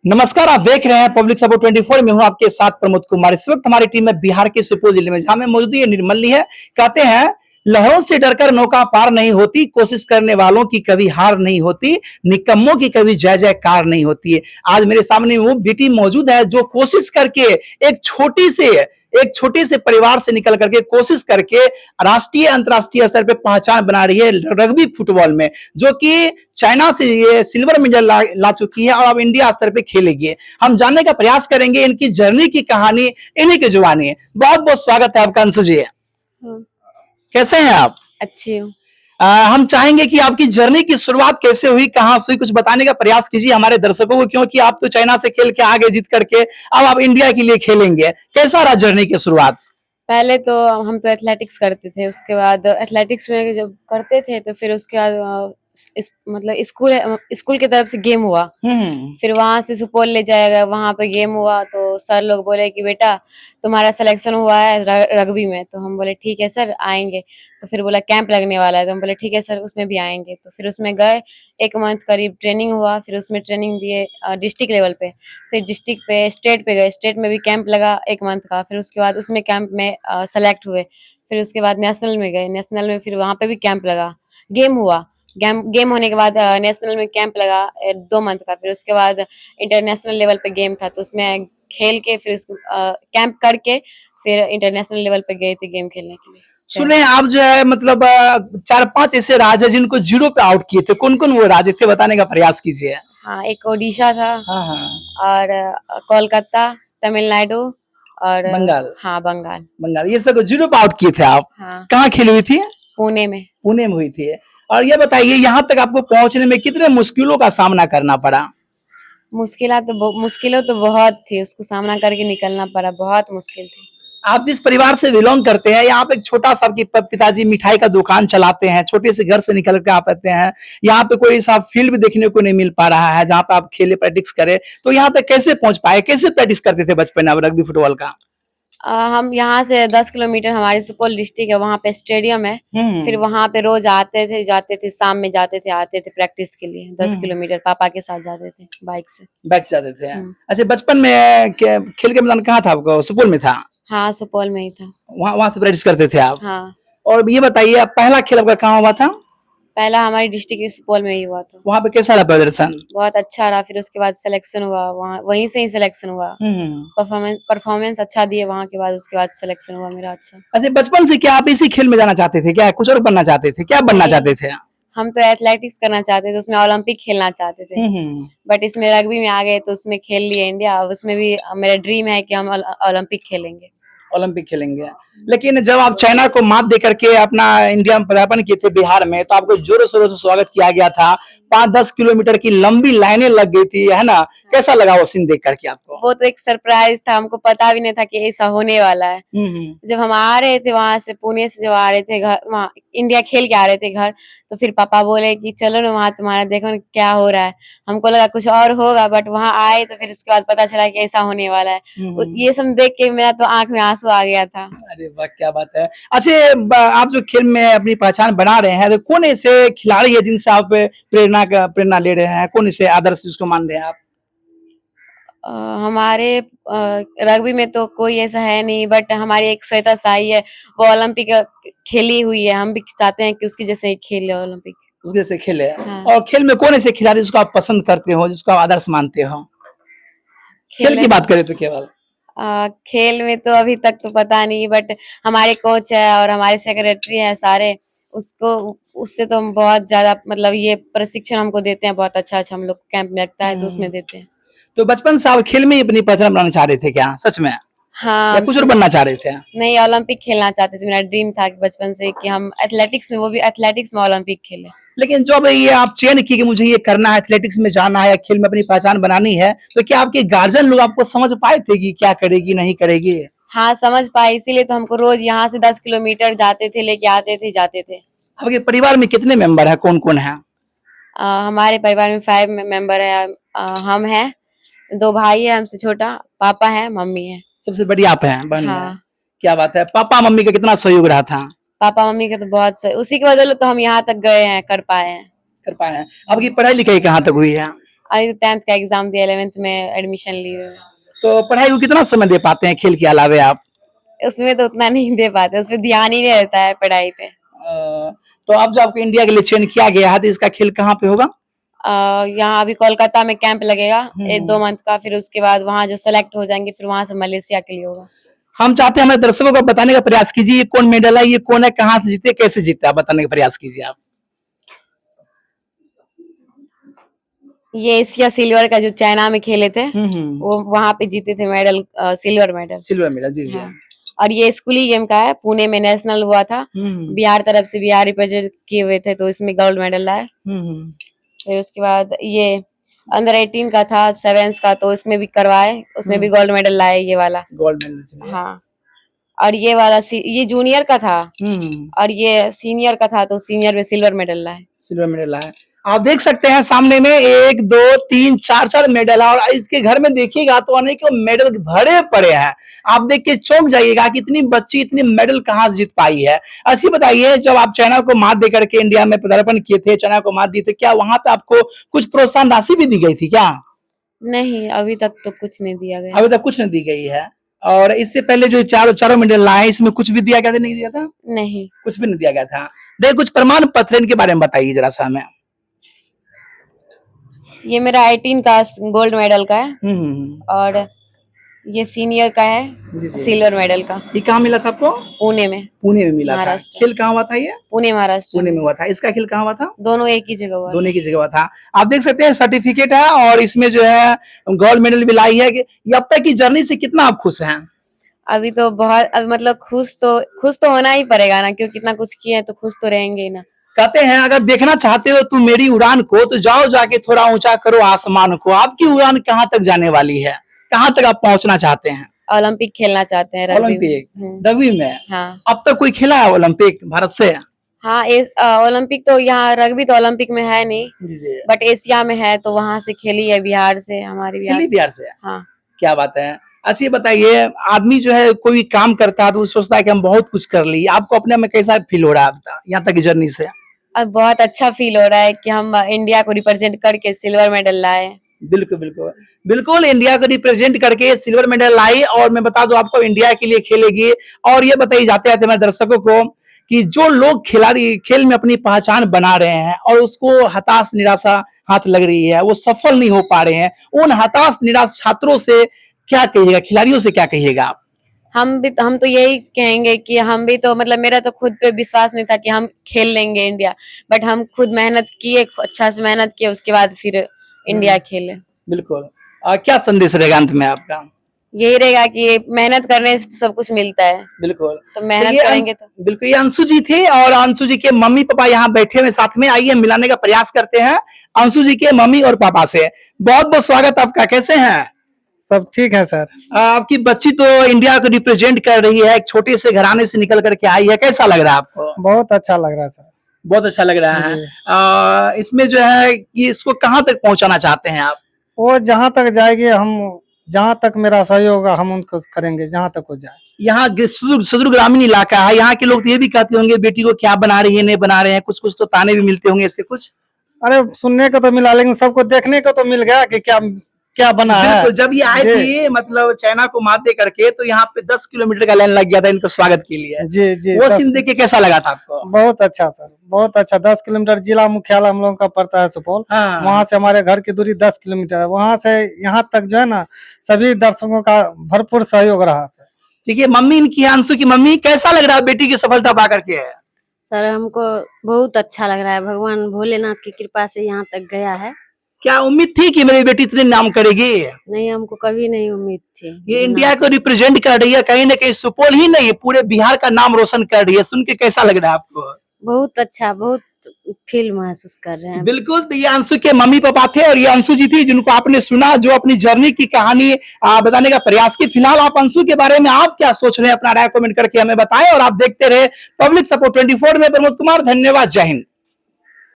नमस्कार, आप देख रहे हैं पब्लिक सपोर्ट 24 में हूं आपके साथ प्रमोद कुमार। इस वक्त हमारी टीम में बिहार के सुपौल जिले में जहां में मौजूद है निर्मली है। कहते हैं लहरों से डरकर नौका पार नहीं होती, कोशिश करने वालों की कभी हार नहीं होती, निकम्मों की कभी जय जयकार नहीं होती है। आज मेरे सामने वो बेटी मौजूद है जो कोशिश करके एक छोटे से परिवार से निकल करके कोशिश करके राष्ट्रीय अंतर्राष्ट्रीय स्तर पे पहचान बना रही है रग्बी फुटबॉल में, जो कि चाइना से ये सिल्वर मेडल ला चुकी है और अब इंडिया स्तर पे खेलेगी। हम जानने का प्रयास करेंगे इनकी जर्नी की कहानी, इन्हीं की जुबानी। बहुत बहुत स्वागत है आपका अंशु जी। कैसे हैं आप? अच्छी हूँ। हम चाहेंगे कि आपकी जर्नी की शुरुआत कैसे हुई, कहाँ से हुई, कुछ बताने का प्रयास कीजिए हमारे दर्शकों को, क्योंकि आप तो चाइना से खेल के आगे जीत करके अब आप इंडिया के लिए खेलेंगे। कैसा रहा जर्नी की शुरुआत? पहले तो हम तो एथलेटिक्स करते थे, उसके बाद एथलेटिक्स में जब करते थे तो फिर उसके बाद मतलब स्कूल की तरफ से गेम हुआ। फिर वहां से सुपौल ले जाया गया, वहां पे गेम हुआ तो सर लोग बोले कि बेटा तुम्हारा सिलेक्शन हुआ है रग्बी में। तो हम बोले ठीक है सर आएंगे। तो फिर बोला कैंप लगने वाला है, तो हम बोले ठीक है सर उसमें भी आएंगे। तो फिर उसमें गए, 1 मंथ करीब ट्रेनिंग हुआ। फिर उसमें ट्रेनिंग दिए डिस्ट्रिक्ट लेवल पे, फिर डिस्ट्रिक्ट पे स्टेट पे गए, स्टेट में भी कैंप लगा 1 मंथ का। फिर उसके बाद उसमें कैंप में सेलेक्ट हुए। फिर उसके बाद नेशनल में गए, नेशनल में फिर वहां पे भी कैंप लगा, गेम हुआ। गेम होने के बाद नेशनल में कैंप लगा 2 मंथ का। फिर उसके बाद इंटरनेशनल लेवल पे गेम था, तो उसमें खेल के फिर कैंप करके फिर इंटरनेशनल लेवल पे गए थे गेम खेलने के लिए। सुने आप जो है मतलब 4-5 ऐसे राज्य जिनको जीरो पे आउट किए थे, कौन कौन वो राज्य थे, बताने का प्रयास कीजिए। हाँ, एक ओडिशा था। हाँ। और कोलकाता, तमिलनाडु और बंगाल। हाँ बंगाल। ये सब जीरो पे आउट किए थे आप। हाँ, कहाँ खेली हुई थी? पुणे में। पुणे में हुई थी। और ये बताइए यहाँ तक आपको पहुंचने में कितने मुश्किलों का सामना करना पड़ा? मुश्किलों तो बहुत थी, उसको सामना करके निकलना पड़ा, बहुत मुश्किल थी। आप जिस परिवार से बिलोंग करते हैं, यहाँ पे एक छोटा सा आपके पिताजी मिठाई का दुकान चलाते हैं, छोटे से घर से निकल के आप आते हैं, यहाँ पे कोई सा फील्ड भी देखने को नहीं मिल पा रहा है जहाँ पे आप खेले प्रैक्टिस करें, तो यहाँ तक कैसे पहुंच पाए, कैसे प्रैक्टिस करते थे बचपन में आप रग्बी फुटबॉल का? हम यहाँ से 10 किलोमीटर हमारे सुपौल डिस्ट्रिक्ट है, वहाँ पे स्टेडियम है। फिर वहाँ पे रोज आते थे, जाते थे, शाम में जाते थे, आते थे प्रैक्टिस के लिए। 10 किलोमीटर पापा के साथ जाते थे बाइक से। जाते थे। अच्छा, बचपन में खेल के मैदान कहाँ था आपको? सुपौल में था? हाँ, सुपौल में ही था। वहाँ से प्रैक्टिस करते थे आप? हाँ। और ये बताइए आप पहला खेल आपका कहाँ हुआ था? पहला हमारी डिस्ट्रिक्ट के सुपौल में ही हुआ था। वहाँ पे कैसा रहा प्रदर्शन? बहुत अच्छा रहा। फिर उसके बाद सिलेक्शन हुआ, वहीं से ही सिलेक्शन हुआ। परफॉर्मेंस अच्छा दिए वहाँ के बाद, उसके बाद सिलेक्शन हुआ मेरा अच्छा। अच्छा, बचपन से क्या आप इसी खेल में जाना चाहते थे, क्या कुछ और बनना चाहते थे, क्या बनना चाहते थे? हम तो एथलेटिक्स करना चाहते थे, उसमें ओलंपिक खेलना चाहते थे। बट इसमें रग्बी में आ गए तो उसमें खेल लिए इंडिया। उसमें भी मेरा ड्रीम है कि हम ओलंपिक खेलेंगे। ओलंपिक खेलेंगे। लेकिन जब आप चाइना को मात दे करके अपना इंडिया में पदार्पण किए थे बिहार में, तो आपको जोरों शोरों से स्वागत किया गया था। 5-10 किलोमीटर की लंबी लाइनें लग गई थी, है ना? कैसा लगा वो सीन देख करके आपको? वो तो एक सरप्राइज था, हमको पता भी नहीं था कि ऐसा होने वाला है। जब हम आ रहे थे वहां से, पुणे से जब आ रहे थे घर, वहाँ इंडिया खेल के आ रहे थे घर, तो फिर पापा बोले कि चलो ना वहाँ तुम्हारा देखो ना क्या हो रहा है। हमको लगा कुछ और होगा, बट वहाँ आए तो फिर इसके बाद पता चला कि ऐसा होने वाला है। ये सब देख के मेरा तो आंख में आंसू आ गया था। अरे वाह, क्या बात है। अच्छा, आप जो खेल में अपनी पहचान बना रहे हैं, तो कौन ऐसे खिलाड़ी है जिनसे आप प्रेरणा ले रहे हैं, कौन ऐसे आदर्श जिसको मान रहे हैं आप? हमारे रग्बी में तो कोई ऐसा है नहीं, बट हमारी एक श्वेता साई है, वो ओलंपिक खेली हुई है। हम भी चाहते हैं कि उसकी जैसे ही खेले ओलंपिक। उसके जैसे खेले। हाँ। और खेल में कौन ऐसे खिलाड़ी जिसको आप पसंद करते हो, जिसको आप आदर्श मानते हो? खेल की बात करें तो केवल खेल में तो अभी तक तो पता नहीं, बट हमारे कोच है और हमारे सेक्रेटरी है सारे, उससे तो हम बहुत ज्यादा मतलब ये प्रशिक्षण हमको देते हैं, बहुत अच्छा अच्छा हम लोग कैंप में लगता है तो उसमें देते हैं। तो बचपन से आप खेल में ही अपनी पहचान बनाना चाह रहे थे क्या, सच में? हाँ। या कुछ और बनना चाह रहे थे? नहीं, ओलंपिक खेलना चाहते थे। मेरा ड्रीम था कि बचपन से कि हम एथलेटिक्स में, वो भी एथलेटिक्स में ओलंपिक खेले। लेकिन जब ये आप चयन की कि मुझे ये करना है, एथलेटिक्स में जाना है या खेल में अपनी पहचान बनानी है, तो क्या आपके गार्जियन लोग आपको समझ पाए थे कि क्या करेगी नहीं करेगी? हाँ, समझ पाए, इसीलिए तो हमको रोज यहाँ से 10 किलोमीटर जाते थे, लेके आते थे, जाते थे। आपके परिवार में कितने मेंबर है, कौन कौन है? हमारे परिवार में 5 मेंबर है। हम हैं, 2 भाई है हमसे छोटा, पापा है, मम्मी है। सबसे बड़ी आप हैं, बहन है। हाँ। क्या बात है। पापा मम्मी का कितना सहयोग रहा था? पापा मम्मी का तो बहुत उसी की वजह से तो हम यहाँ तक गए हैं, कर पाए हैं। कर पाए हैं। आपकी पढ़ाई लिखाई कहाँ तक हुई है? अभी 10th का एग्जाम दिया, 11th में एडमिशन लिए। तो पढ़ाई को कितना समय दे पाते हैं खेल के अलावे आप? उसमें तो उतना नहीं दे पाते, उसमें ध्यान ही नहीं रहता है पढ़ाई पे। तो अब जो आपको इंडिया के लिए चयन किया गया है तो इसका खेल कहाँ पे होगा? यहाँ अभी कोलकाता में कैंप लगेगा 1-2 मंथ का, फिर उसके बाद वहां जो सेलेक्ट हो जाएंगे फिर वहां से मलेशिया के लिए होगा। हम चाहते हैं हमारे दर्शकों को बताने का प्रयास कीजिए, ये कौन मेडल है, ये कौन है, कहाँ से जीते, कैसे जीते, आप बताने का प्रयास कीजिए आप। ये एशिया सिल्वर का जो चाइना में खेले थे, वो वहां पे जीते थे medal, silver medal. Silver medal, जी जी। हाँ। और ये स्कूली गेम का है, पुणे में नेशनल हुआ था, बिहार तरफ से बिहार रिप्रेजेंट किए हुए थे तो इसमें गोल्ड मेडल लाए। फिर उसके बाद ये अंडर 18 का था, 7th का, तो इसमें भी करवाए, उसमें भी गोल्ड मेडल लाए, ये वाला गोल्ड मेडल। हाँ। और ये वाला ये जूनियर का था और ये सीनियर का था, तो सीनियर में सिल्वर मेडल लाए। सिल्वर मेडल लाए। आप देख सकते हैं सामने में 1 2 3 4 मेडल है और इसके घर में देखिएगा तो अनेकों मेडल भरे पड़े हैं। आप देख के चौंक जाइएगा कि इतनी बच्ची इतनी मेडल कहाँ से जीत पाई है। अच्छी बताइए, जब आप चाइना को मात दे करके इंडिया में पदार्पण किए थे, चाइना को मात दी, तो क्या वहां पे आपको कुछ प्रोत्साहन राशि भी दी गई थी क्या? नहीं, अभी तक तो कुछ नहीं दिया गया। अभी तक कुछ नहीं दी गई है। और इससे पहले जो चारों मेडल लाए, इसमें कुछ भी दिया गया था, नहीं दिया था? नहीं, कुछ भी नहीं दिया गया था। देखिए कुछ प्रमाण पत्र इनके बारे में बताइए जरा सा हमें। ये मेरा 18 का गोल्ड मेडल का है और ये सीनियर का है सिल्वर मेडल का। ये कहाँ मिला था आपको? पुणे में। पुणे में मिला था। खेल कहाँ हुआ था ये? पुणे महाराष्ट्र। पुणे में हुआ था। इसका खेल कहाँ हुआ था? दोनों एक ही जगह हुआ। दोनों एक ही जगह हुआ था। आप देख सकते हैं सर्टिफिकेट है और इसमें जो है गोल्ड मेडल भी लाई है। अब तक की जर्नी से कितना आप खुश हैं? अभी तो बहुत, मतलब खुश तो होना ही पड़ेगा ना, क्योंकि कितना कुछ किए तो खुश तो रहेंगे ही ना। कहते हैं अगर देखना चाहते हो तुम मेरी उड़ान को तो जाओ जाके थोड़ा ऊंचा करो आसमान को। आपकी उड़ान कहाँ तक जाने वाली है? कहाँ तक आप पहुंचना चाहते हैं? ओलंपिक खेलना चाहते हैं। ओलंपिक रग्बी में? हाँ। अब तक कोई खेला है ओलंपिक भारत से? हाँ, ओलंपिक तो यहाँ रग्बी तो ओलंपिक में है नहीं, बट एशिया में है, तो वहां से खेली है, बिहार से, हमारी बिहार से। हाँ। क्या बात है। अच्छा ये बताइए, आदमी जो है कोई काम करता है तो सोचता है कि हम बहुत कुछ कर लिए, आपको अपने में कैसा फील हो रहा है यहाँ तक की जर्नी से? अब बहुत अच्छा फील हो रहा है कि हम इंडिया को रिप्रेजेंट करके सिल्वर मेडल लाए। बिल्कुल बिल्कुल बिल्कुल, इंडिया को रिप्रेजेंट करके सिल्वर मेडल लाई और मैं बता दूं आपको इंडिया के लिए खेलेगी। और ये बताइए जाते जाते हमारे दर्शकों को कि जो लोग खिलाड़ी खेल में अपनी पहचान बना रहे हैं और उसको हताश निराशा हाथ लग रही है, वो सफल नहीं हो पा रहे हैं, उन हताश निराश छात्रों से क्या कहिएगा, खिलाड़ियों से क्या कहिएगा आप? हम तो यही कहेंगे कि हम भी तो, मतलब मेरा तो खुद पे विश्वास नहीं था कि हम खेल लेंगे इंडिया, बट हम खुद मेहनत किए, अच्छा से मेहनत किए, उसके बाद फिर इंडिया खेले। बिल्कुल। क्या संदेश रहेगा अंत में आपका? यही रहेगा कि मेहनत करने से सब कुछ मिलता है। बिल्कुल, तो मेहनत करेंगे तो। बिल्कुल। ये अंशु जी थे और अंशु जी के मम्मी पापा यहाँ बैठे हुए साथ में, आइए मिलाने का प्रयास करते हैं अंशु जी के मम्मी और पापा से। बहुत बहुत स्वागत आपका, कैसे हैं? सब ठीक है सर। आपकी बच्ची तो इंडिया को रिप्रेजेंट कर रही है, एक छोटे से घराने से निकल करके आई है, कैसा लग रहा है आपको? बहुत अच्छा लग रहा है सर। बहुत अच्छा लग रहा है। इसमें जो है कि इसको कहाँ तक पहुंचाना चाहते हैं आप? वो जहाँ तक जाएगी, हम जहाँ तक मेरा सहयोग होगा हम उनको करेंगे, जहाँ तक वो जाए। यहाँ सुदूर ग्रामीण इलाका है, यहाँ के लोग तो ये भी कहते होंगे बेटी को क्या बना रही है, नहीं बना रहे हैं, कुछ कुछ तो ताने भी मिलते होंगे इससे कुछ। अरे सुनने को तो मिला, लेकिन सबको देखने को तो मिल गया कि क्या बना है। जब ये आए थे मतलब चाइना को मात दे करके, तो यहाँ पे 10 किलोमीटर का लाइन लग गया था इनको स्वागत के लिए। जी जी। वो सीन देख के कैसा लगा था आपको? बहुत अच्छा सर, बहुत अच्छा। 10 किलोमीटर जिला मुख्यालय हम लोगों का पड़ता है सुपौल। वहाँ से हमारे घर की दूरी 10 किलोमीटर है। वहाँ से यहाँ तक जो है ना, सभी दर्शकों का भरपूर सहयोग रहा सर। ठीक है, मम्मी इनकी अंशु की मम्मी, कैसा लग रहा है बेटी की सफलता पा करके? सर हमको बहुत अच्छा लग रहा है, भगवान भोलेनाथ की कृपा से यहाँ तक गया है। क्या उम्मीद थी कि मेरी बेटी इतने नाम करेगी? नहीं, हमको कभी नहीं उम्मीद थी। ये इंडिया को रिप्रेजेंट कर रही है, कहीं ना कहीं सुपौल ही नहीं पूरे बिहार का नाम रोशन कर रही है, सुन के कैसा लग रहा है आपको? बहुत अच्छा, बहुत फील महसूस कर रहे हैं। बिल्कुल। तो ये अंशु के मम्मी पापा थे और ये अंशु जी थी जिनको आपने सुना, जो अपनी जर्नी की कहानी बताने का प्रयास की। फिलहाल आप अंशु के बारे में आप क्या सोच रहे हैं, अपना राय कमेंट करके हमें बताएं और आप देखते रहे पब्लिक सपोर्ट 24 में प्रमोद कुमार। धन्यवाद, जय हिंद।